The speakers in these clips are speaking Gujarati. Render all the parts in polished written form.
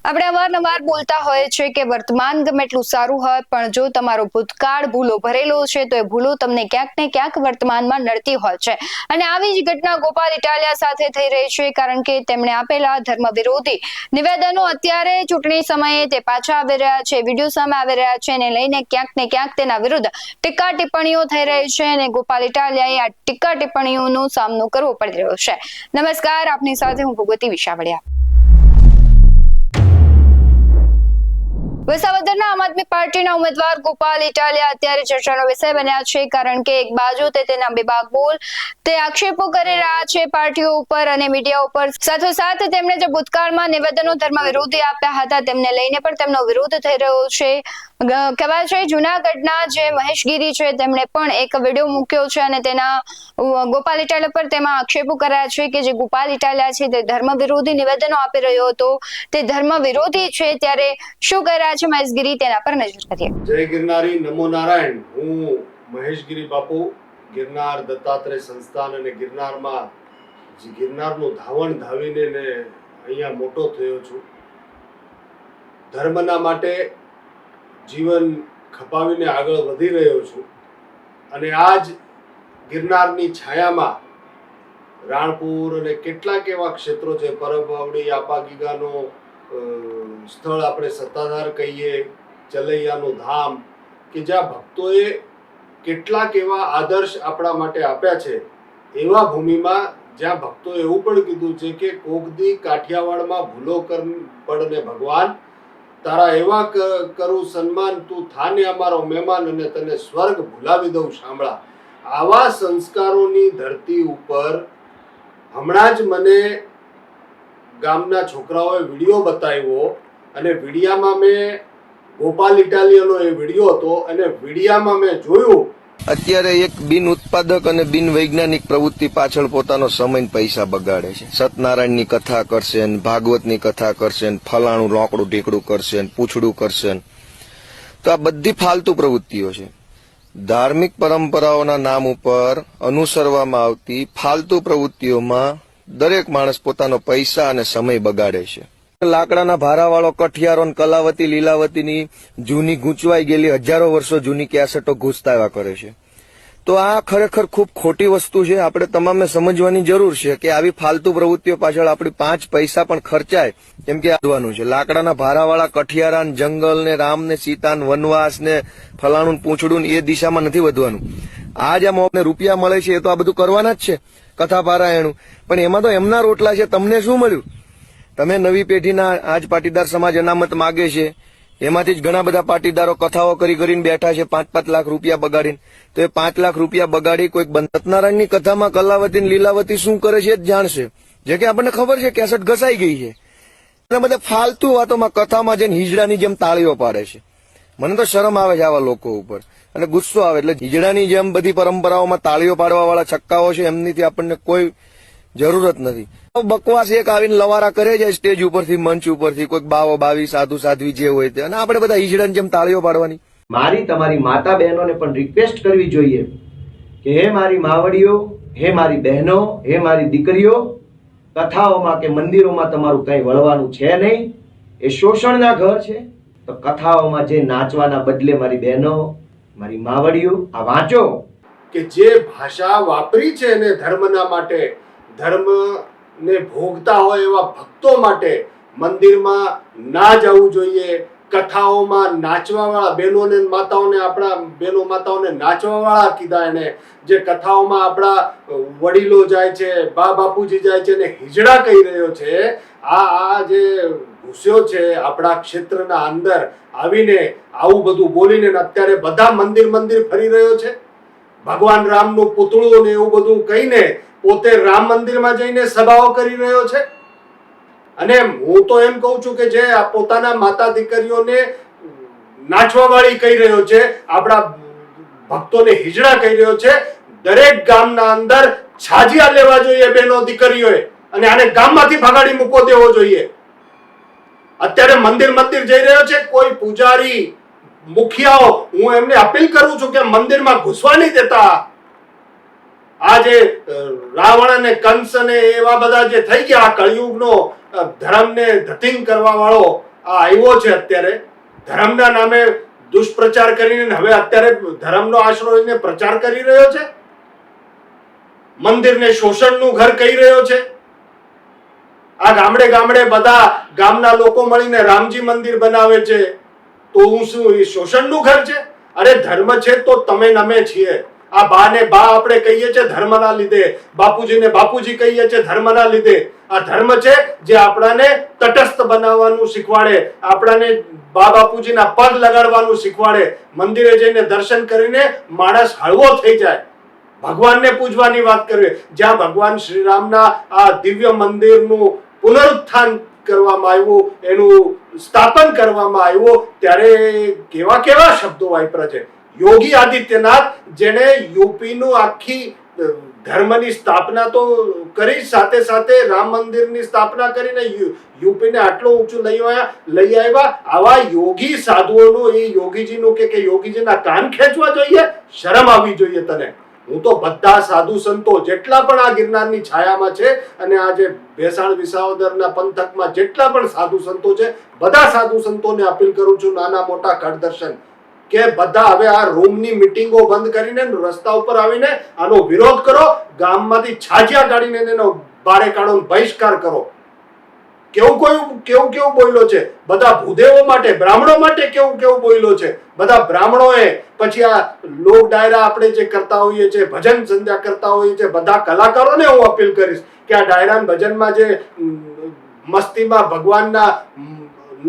આપણે અવારનવાર બોલતા હોય છે કે વર્તમાન ગમે એટલું સારું હોય પણ જો તમારો ભૂતકાળ ભૂલો ભરેલો છે તો એ ભૂલો તમને ક્યાંક ને ક્યાંક વર્તમાનમાં નડતી હોય છે અને આવી જ ઘટના ગોપાલ ઇટાલિયા સાથે થઈ રહી છે કારણ કે તેમણે આપેલા ધર્મ વિરોધી નિવેદનો અત્યારે ચૂંટણી સમયે તે પાછા આવી રહ્યા છે, વિડીયો સામે આવી રહ્યા છે અને લઈને ક્યાંક ને ક્યાંક તેના વિરુદ્ધ ટીકા ટિપ્પણીઓ થઈ રહી છે અને ગોપાલ ઇટાલિયાએ આ ટીકા ટિપ્પણીઓનો સામનો કરવો પડી રહ્યો છે। નમસ્કાર, આપની સાથે હું ભગવતી વિસાવડિયા। વિસાવદરના આમ આદમી પાર્ટીના ઉમેદવાર ગોપાલ ઇટાલિયા અત્યારે ચર્ચાનો વિષય બન્યા છે કારણ કે એક બાજુ તેના બેબાક બોલ તે આક્ષેપો કરી રહ્યા છે પાર્ટીઓ ઉપર અને મીડિયા ઉપર, સાથોસાથ તેમણે જે ભૂતકાળમાં નિવેદનો ધર્મ વિરોધી આપ્યા હતા તેમને લઈને પણ તેમનો વિરોધ થઈ રહ્યો છે। કહેવાય છે જૂનાગઢના જે મહેશગીરી છે તેમણે પણ એક વિડીયો મૂક્યો છે અને તેના ગોપાલ ઇટાલિયા પર તેમાં આક્ષેપો કર્યા છે કે જે ગોપાલ ઇટાલિયા છે તે ધર્મ વિરોધી નિવેદનો આપી રહ્યો હતો, તે ધર્મ વિરોધી છે। ત્યારે શું કહી રહ્યા છે મહેશગીરી, તેના પર નજર કરીએ। જય ગિરનારી, નમો નારાયણ। હું મહેશગીરી બાપુ, ગિરનાર દત્તાત્રેય સંસ્થાન અને ગિરનારમાં ગિરનારનું ધાવણ ધાવીને ને અહીંયા મોટો થયો છું। ધર્મના માટે જીવન ખપાવીને આગળ વધી રહ્યો છું અને આજ ગિરનારની છાયામાં રાણપુર અને કેટલાક એવા ક્ષેત્રો છે, પરબવાવડી, આપાગીગાનો સ્થળ આપણે સત્તાધાર કહીએ, ચલૈયાનું ધામ, કે જ્યાં ભક્તોએ કેટલાક એવા આદર્શ આપણા માટે આપ્યા છે, એવા ભૂમિમાં જ્યાં ભક્તોએ એવું પણ કીધું છે કે કોકદી કાઠિયાવાડમાં ભૂલો પડને ભગવાન, તારા એવા કરું સન્માન, તું થાને અમારો મહેમાન અને તને સ્વર્ગ ભૂલાવી દઉં શામળા। આવા સંસ્કારોની ધરતી ઉપર હમણાં જ મને ગામના છોકરાઓએ વિડીયો બતાવ્યો અને વિડીયામાં મેં ગોપાલ ઇટાલિયાનો એ વિડીયો હતો અને વિડીયામાં મેં જોયું અત્યારે એક બિન ઉત્પાદક અને બિન વૈજ્ઞાનિક પ્રવૃત્તિ પાછળ પોતાનો સમય ને પૈસા બગાડે છે। સત્યનારાયણની કથા કરશે ને ભાગવતની કથા કરશે ને ફલાણું રોકડું ઢીકડું કરશે ને પૂછડું કરશે, તો આ બધી ફાલતુ પ્રવૃત્તિઓ છે। ધાર્મિક પરંપરાઓના નામ ઉપર અનુસરવામાં આવતી ફાલતુ પ્રવૃત્તિઓમાં દરેક માણસ પોતાનો પૈસા અને સમય બગાડે છે। લાકડાના ભારાવાળો કઠિયારો કલાવતી લીલાવતીની જૂની ગૂંચવાઈ ગયેલી હજારો વર્ષો જૂની કેસેટો ઘૂસતા કરે છે। તો આ ખરેખર ખૂબ ખોટી વસ્તુ છે। આપણે તમામે સમજવાની જરૂર છે કે આવી ફાલતુ પ્રવૃત્તિઓ પાછળ આપણી 5 પૈસા પણ ખર્ચાય કેમ કે વધવાનું છે। લાકડાના ભારાવાળા કઠિયારા, જંગલ ને રામ ને સીતા ને વનવાસ ને ફલાણું પૂંછડું એ દિશામાં નથી વધવાનું। આ જે મોને રૂપિયા મળે છે એ તો આ બધું કરવાના જ છે, કથા પારાયણું, પણ એમાં તો એમના રોટલા છે। તમને શું મળ્યું? તમે નવી પેઢીના આજ પાટીદાર સમાજ અનામત માગે છે, એમાંથી જ ઘણા બધા પાટીદારો કથાઓ કરીને બેઠા છે 5-5 લાખ રૂપિયા બગાડીને। તો એ 5 લાખ રૂપિયા બગાડી કોઈક સત્યનારાયણની કથામાં કલાવતી ને લીલાવતી શું કરે છે જ જાણશે, જે કે આપણને ખબર છે કેસેટ ઘસાઈ ગઈ છે। એટલે બધા ફાલતુ વાતોમાં કથામાં જઈને હિજડાની જેમ તાળીઓ પાડે છે। મને તો શરમ આવે છે આવા લોકો ઉપર અને ગુસ્સો આવે। એટલે હિજડાની જેમ બધી પરંપરાઓમાં તાળીઓ પાડવા વાળા છક્કાઓ છે, એમનીથી આપણને કોઈ જરૂરત નથી। બકવાસ એક આવીને લવારા કરે છે સ્ટેજ ઉપરથી, મંચ ઉપરથી, કોઈક બાવો બાવી સાધુ સાધ્વી જે હોય તે, અને આપણે બધા હિજડાની જેમ તાળીઓ પાડવાની। મારી તમારી માતા બહેનોને પણ રિક્વેસ્ટ કરવી જોઈએ કે હે મારી માવડીઓ, હે મારી બહેનો, હે મારી દીકરીઓ, કથાઓમાં કે મંદિરોમાં તમારું કઈ વળવાનું છે નહીં, એ શોષણના ઘર છે। તો કથાઓમાં જે નાચવાના બદલે મારી બહેનો, મારી માવડીઓ આ વાંચો કે જે ભાષા વાપરી છે એને ધર્મના માટે, ધર્મ ને ભોગતા હોય એવા ભક્તો માટે મંદિરમાં ના જવું જોઈએ। કથાઓમાં નાચવા વાળા બહેનોને માતાઓને, આપણા બહેનો માતાઓને નાચવા વાળા કીધા એને, જે કથાઓમાં આપણા વડીલો જાય છે, બા બાપુજી જાય છે ને હિજડા કહી રહ્યો છે। આ જે ઘૂસ્યો છે આપણા ક્ષેત્રના અંદર આવીને આવું બધું બોલીને અત્યારે બધા મંદિર ફરી રહ્યો છે। ભગવાન રામનું પૂતળું ને એવું બધું કહીને પોતે રામ મંદિરમાં જઈને સભાઓ કરી રહ્યો છે। અને હું તો એમ કહું છું કે જે પોતાના માતા દીકરીઓને નાચવા વાળી કહી રહ્યો છે, આપણા ભક્તોને હિજડા કહી રહ્યો છે, દરેક ગામના અંદર છાજિયા લેવા જોઈએ બહેનો દીકરીઓએ અને આને ગામમાંથી ભગાડી મૂકો દેવો જોઈએ। અત્યારે મંદિર જઈ રહ્યો છે કોઈ પૂજારી, મુખિયાઓ, હું એમને અપીલ કરું છું કે મંદિરમાં ઘૂસવા નહીં દેતા। આ જે રાવણ અને કંસ અને એવા બધા જે થઈ ગયા કળિયુગનો ધર્મને ધતિંગ કરવા વાળો આ આવ્યો છે અત્યારે ધર્મના નામે દુષ્પ્રચાર કરીને હવે અત્યારે ધર્મનો આશરો લઈને પ્રચાર કરી રહ્યો છે, મંદિરને શોષણનું ઘર કહી રહ્યો છે. આ ગામડે ગામડે બધા ગામના લોકો મળીને રામજી મંદિર બનાવે છે, તો હું શું એ શોષણનું ઘર છે? અરે ધર્મ છે તો તમે નમે છીએ. આ બા ને બા આપણે કહીએ છીએ ધર્મના લીધે, બાપુજીને બાપુજી કહીએ છીએ ધર્મના લીધે. આ ધર્મ છે જે આપણાને તટસ્થ બનાવવાનું શીખવાડે, આપણાને બા બાપુજીના પગ લગાડવાનું શીખવાડે, મંદિરે જઈને દર્શન કરીને માણસ હળવો થઈ જાય, ભગવાનને પૂજવાની વાત કરવી. જ્યાં ભગવાન શ્રી રામના આ દિવ્ય મંદિરનું પુનરુત્થાન કરવામાં આવ્યું, એનું સ્થાપન કરવામાં આવ્યું, ત્યારે કેવા કેવા શબ્દો વાપર્યા છે. યોગી આદિત્યનાથ જેને યુપીનું આખી ધર્મની સ્થાપના તો કરી, સાથે સાથે રામ મંદિરની સ્થાપના કરીને યુપીને આટલું ઊંચું લઈ આવ્યા. આવા યોગી સાધુઓનું એ યોગીજીનું કે યોગીજીના કાન ખેંચવા જોઈએ, શરમ આવવી જોઈએ તને. હું તો બધા સાધુ સંતો જેટલા પણ આ ગિરનારની છાયામાં છે અને આ જે ભેસાણ વિસાવદરના પંથકમાં જેટલા પણ સાધુ સંતો છે, બધા સાધુ સંતોને અપીલ કરું છું, નાના મોટા કડદર્શન, કે બધા હવે આ રૂમની મીટિંગો બંધ કરીને રસ્તા ઉપર આવીને આનો વિરોધ કરો, ગામમાંથી છાજિયા કાઢીને એનો બારે કાઢો, બહિષ્કાર કરો. કેવું બોલ્યો છે બધા ભૂદેવો માટે, બ્રાહ્મણો માટે કેવું બોલ્યો છે. બધા બ્રાહ્મણોએ પછી આ લોક ડાયરા આપણે જે કરતા હોઈએ છીએ, ભજન સંધ્યા કરતા હોઈએ છીએ, બધા કલાકારોને હું અપીલ કરીશ કે આ ડાયરા ભજનમાં જે મસ્તીમાં ભગવાનના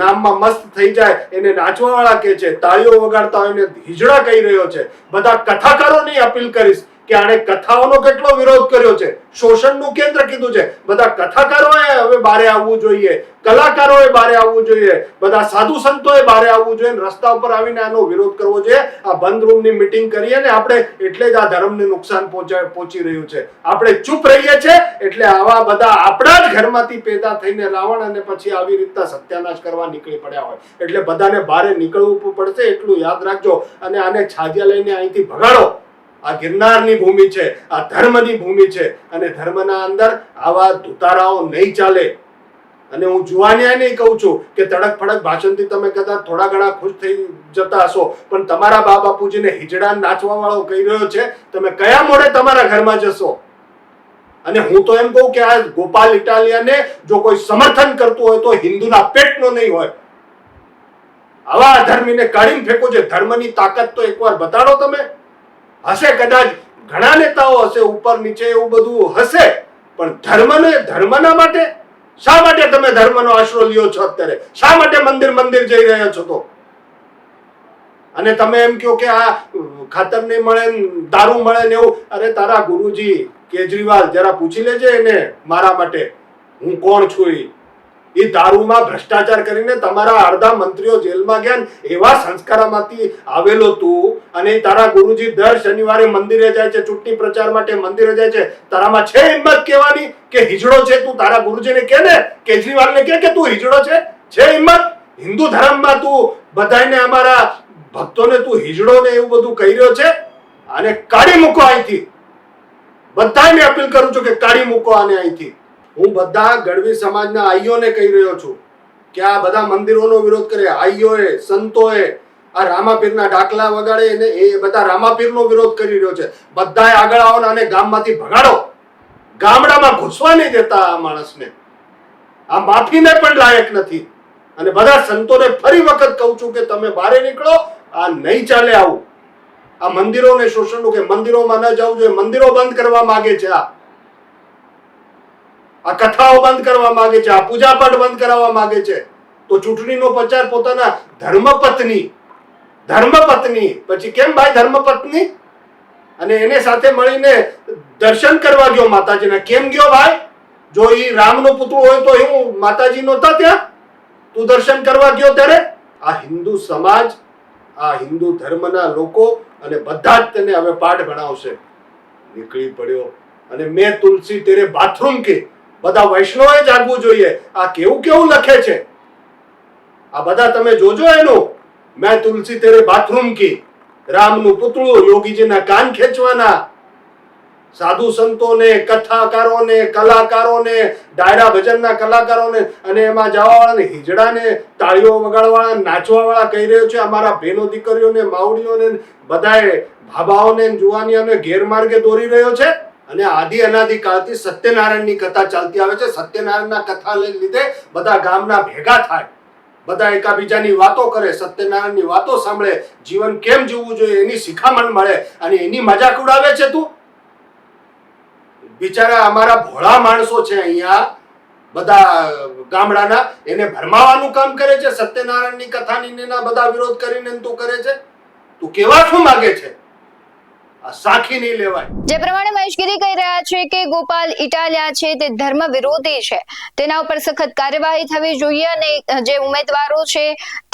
નામમાં મસ્ત થઈ જાય એને નાચવા વાળા કે છે, તાળીઓ વગાડતા હોય એને હિજડા કહી રહ્યો છે. બધા કથાકારોની અપીલ કરીશ કે આણે કથાઓનો કેટલો વિરોધ કર્યો છે, શોષણનું કેન્દ્ર કીધું છે. બધા કથાકારોએ હવે બારે આવવું જોઈએ, કલાકારોએ બારે આવવું જોઈએ, બધા સાધુ સંતોએ બારે આવવું જોઈએ, રસ્તા ઉપર આવીને આનો વિરોધ કરવો જોઈએ. આ બંધ રૂમની મીટિંગ કરીએ ને આપણે એટલે જ આ ધર્મને નુકસાન પહોંચી રહ્યું છે. આપણે ચૂપ રહીએ છીએ એટલે આવા બધા આપણા જ ઘરમાંથી પેદા થઈને રાવણ અને પછી આવી રીતના સત્યાનાશ કરવા નીકળી પડ્યા હોય. એટલે બધાને બારે નીકળવું પડશે, એટલું યાદ રાખજો. અને આને છાજિયા લઈને અહીંથી ભગાડો. આ ગિરનારની ભૂમિ છે, આ ધર્મની ભૂમિ છે, અને ધર્મના અંદર આવા ધુતારાઓ નહીં ચાલે. અને હું જુવાનિયા નહીં કહું છું કે તડક ફડક ભાષણથી તમે કદાચ થોડા ઘણા ખુશ થઈ જતા હશો, પણ તમારા બા બાપુજીને હિજડા નાચવા વાળો કહી રહ્યો છે, તમે કયા મોડે તમારા ઘરમાં જશો? અને હું તો એમ કહું કે આ ગોપાલ ઇટાલિયાને જો કોઈ સમર્થન કરતું હોય તો હિન્દુના પેટનો નહીં હોય. આવા અધર્મીને કાઢીને ફેંકો છે. ધર્મની તાકાત તો એકવાર બતાડો તમે. હશે કદાચ ઘણા નેતાઓ હશે ઉપર નીચે એવું બધું હશે, પણ ધર્મના માટે શા માટે તમે ધર્મનો આશરો લ્યો છો અત્યારે? શા માટે મંદિર જઈ રહ્યા છો? તો અને તમે એમ કહો કે આ ખાતર નહીં મળે, દારૂ મળે ને એવું. અરે તારા ગુરુજી કેજરીવાલ જરા પૂછી લેજે એને મારા માટે હું કોણ છું. એ દારૂમાં ભ્રષ્ટાચાર કરીને તમારા અડધા મંત્રીઓ જેલમાં ગયા, એવા સંસ્કારમાંથી આવેલો તું, અને તારા ગુરુજી દર શનિવારે મંદિરે જાય છે, ચૂંટણી પ્રચાર માટે મંદિરે જાય છે. તારામાં છે હિંમત કહેવાની કે હિજડો છે? તું તારા ગુરુજીને કે ને, કેજરીવાલને કે તું હિજડો છે? છે હિંમત? હિન્દુ ધર્મમાં તું બધાને, અમારા ભક્તોને તું હિજડો ને એવું બધું કહી રહ્યો છે. આને કાઢી મૂકો અહીંથી. બધાને અપીલ કરું છું કે કાઢી મૂકો આને અહીંથી. હું બધા ગઢવી સમાજના આઈઓને કહી રહ્યો છું કે આ બધા મંદિરોનો વિરોધ કરે, આઈઓએ, સંતોએ, આ રામાપીરના ડાકલા વગાડે એને એ બધા રામાપીરનો વિરોધ કરી રહ્યો છે. બધાએ આગળ આવો અને ગામમાંથી ભગાડો. ગામડામાં ઘૂસવા નહીં દેતા આ માણસને. આ માફીને પણ લાયક નથી. અને બધા સંતોને ફરી વખત કહું છું કે તમે બહાર નીકળો. આ નહીં ચાલે આવું. આ મંદિરોને શોષણનું કે મંદિરોમાં ન જવું જોઈએ, મંદિરો બંધ કરવા માંગે છે. આ કથાઓ બંધ કરવા માંગે છે, આ પૂજાપાઠ બંધ કરાવવા માંગે છે. તો ચૂંટણીનો પ્રચાર પોતાના ધર્મપત્ની પછી કેમ ભાઈ ધર્મપત્ની અને એને સાથે મળીને દર્શન કરવા ગયો માતાજીના. કેમ ગયો ભાઈ? જો એ રામનો પુતળો હોય તો હું માતાજી નહોતા ત્યાં? તું દર્શન કરવા ગયો ત્યારે? આ હિન્દુ સમાજ, આ હિન્દુ ધર્મના લોકો અને બધા જ તેને હવે પાઠ ભણાવશે. નીકળી પડ્યો. અને મેં તુલસી તેરે બાથરૂમ કે બધા વૈષ્ણવોએ જાગવું જોઈએ. આ કેવું લખે છે આ બધા તમે જોજો એનું. મેં તુલસી તેરે બાથરૂમ કી, રામનું પુતળું, યોગીજીના કાન ખેંચવાના. સાધુ સંતોને, કથાકારોને, કલાકારોને, ડાયરા ભજનના કલાકારોને અને એમાં જવાવાળાને, હિજડાને, તાળીઓ વગાડવાળા, નાચવાવાળા કહી રહ્યો છે અમારા બહેનો દીકરીઓને, માવડીઓને, બધાએ ભાભાઓને, જુવાનીઓને ગેરમાર્ગે દોરી રહ્યો છે. અને આદિ અનાદિ કાળથી સત્યનારાયણની કથા ચાલતી આવે છે. સત્યનારાયણના કથા લીધે બધા ગામના ભેગા થાય, બધા એકાબીજાની વાતો કરે, સત્યનારાયણની વાતો સાંભળે, જીવન કેમ જીવવું જોઈએ એની શિખામણ મળે, અને એની મજાક ઉડાવે છે તું. બિચારા અમારા ભોળા માણસો છે અહીંયા બધા ગામડાના, એને ભરમાવાનું કામ કરે છે. સત્યનારાયણની કથાની એના બધા વિરોધ કરીને તું કરે છે. તું કેવા શું માગે છે? આ સાખી નહીં લેવાય. જે પ્રમાણે મહેશગીરી કહી રહ્યા છે કે ગોપાલ ઇટાલિયા છે તે ધર્મ વિરોધી છે, તેના ઉપર સખત કાર્યવાહી થવી જોઈએ, અને જે ઉમેદવારો છે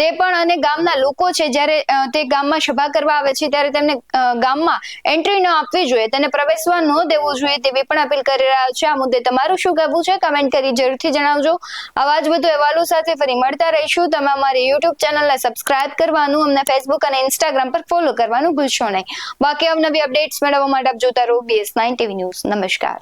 તે પણ અને ગામના લોકો છે જ્યારે તે ગામમાં સભા કરવા આવે છે ત્યારે તેમને ગામમાં એન્ટ્રી ન આપવી જોઈએ, તેને પ્રવેશવા ન દેવું જોઈએ તેવી પણ અપીલ કરી રહ્યા છે. આ મુદ્દે તમારું શું કહેવું છે કમેન્ટ કરી જરૂરથી જણાવજો. આવા જ વધુ અહેવાલો સાથે ફરી મળતા રહીશું. તમે અમારી યુટ્યુબ ચેનલને સબસ્ક્રાઇબ કરવાનું, અમને ફેસબુક અને ઇન્સ્ટાગ્રામ પર ફોલો કરવાનું ભૂલશો નહીં. બાકી અવનવી અપડેટ્સ મેળવવા માટે આપ જોતા રહો BS9 TV ન્યૂઝ. નમસ્કાર.